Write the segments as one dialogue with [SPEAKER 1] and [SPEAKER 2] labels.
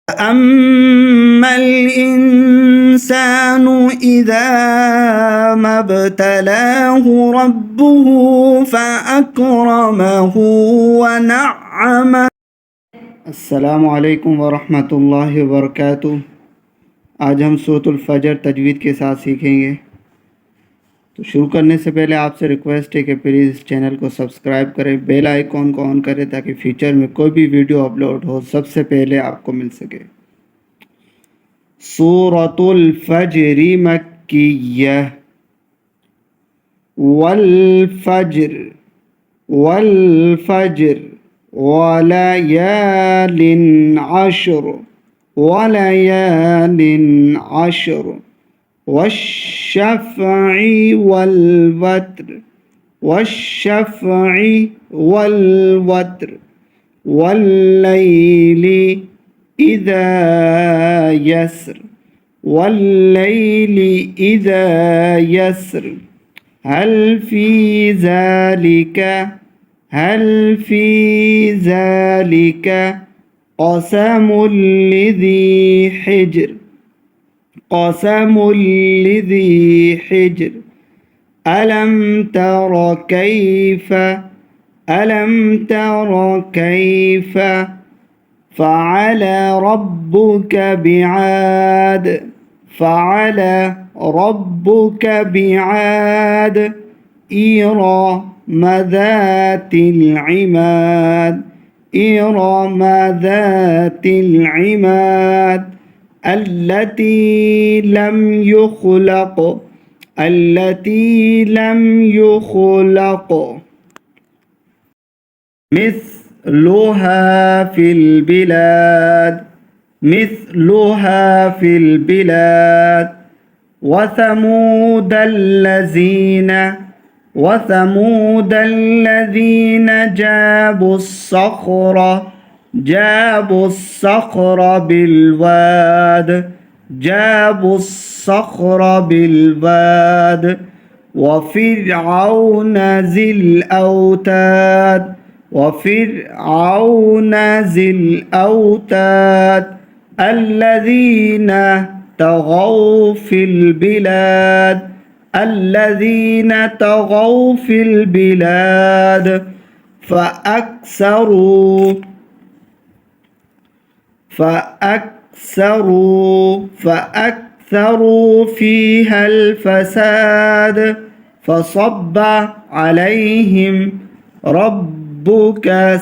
[SPEAKER 1] أما الإنسان إذا ما ابتلاه ربه فأكرمه ونعمه. अस्सलामु अलैकुम वरहमतुल्लाहि वबरकातुह। आज हम सूरतुल फजर तजवीद के साथ सीखेंगे। तो शुरू करने से पहले आपसे रिक्वेस्ट है कि प्लीज़ इस चैनल को सब्सक्राइब करें, बेल आइकॉन को ऑन करें ताकि फ्यूचर में कोई भी वीडियो अपलोड हो सबसे पहले आपको मिल सके। सूरतुल फजरी मक्किय्यह। वल फज्र वल फज्र वलयालिन अश्र वलयालिन अश्र वश्शफ़ई वल वत्र वश्शफ़ई वल वत्र वल्लैलि इज़ा यस्र वल्लैलि इज़ा यस्र हल फी ज़ालिका क़समुल लिज़ी हिज्र क़समुल लिज़ी हिज्र अलम तर कैफ़ फ़अल रब्बुक बिआद फ़अल रब्बुक बिआद इरम ज़ातिल इमाद इरम ज़ातिल इमाद अल्लती लम युख़लक़ मिस्लुहा फिल बिलाद वथमूद الذين جابوا الصخر بالواد وفرعون ذي الأوتاد الذين طغوا في البلاد فأكثروا فيها الفساد فصب عليهم ربك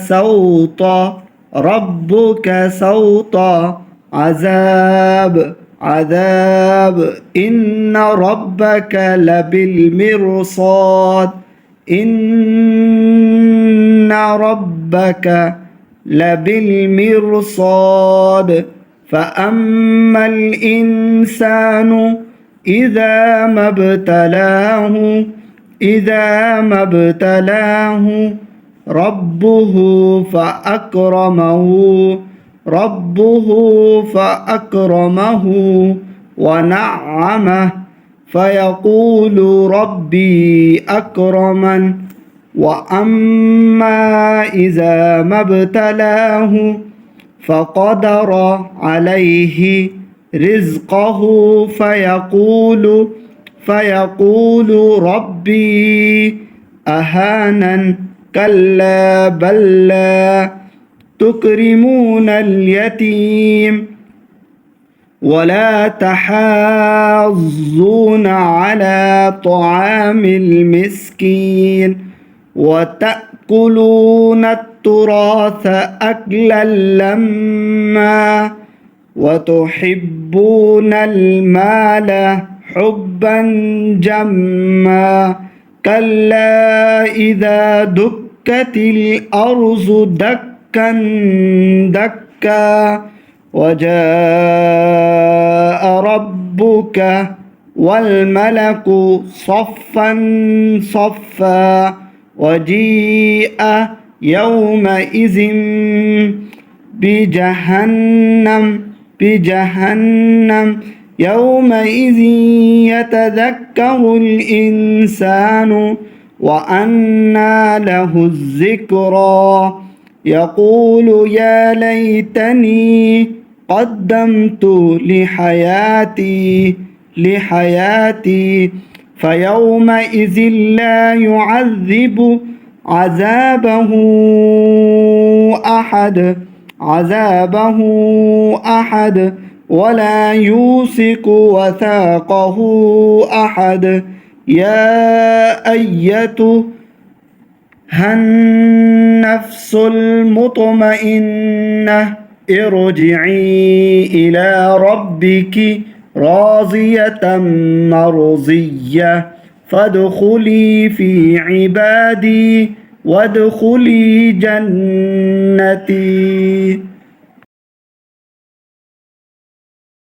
[SPEAKER 1] سوط عذاب إن ربك لبالمرصاد فأما الإنسان إذا ما ابتلاه ربه فأكرمه ونعمه فيقول ربي أكرمن وأما إذا ما ابتلاه فقدر عليه رزقه فيقول ربي أهانن كلا بل لا تكرمون اليتيم ولا تحاضون على طعام المسكين وتأكلون التراث أكلا لما وتحبون المال حبا جما كلا إذا دكت الأرض دكا وجاء ربك والملك صفا وجيء يومئذ بجهنم يومئذ يتذكر الإنسان وأنى له الذكرى يقول يا ليتني قدمت لحياتي فيومئذ لا يعذب عذابه أحد ولا يوثق وثاقه أحد. يا أيتها النفس المطمئنة ارجعي إلى ربك راضية مرضية فادخلي في عبادي وادخلي جنتي.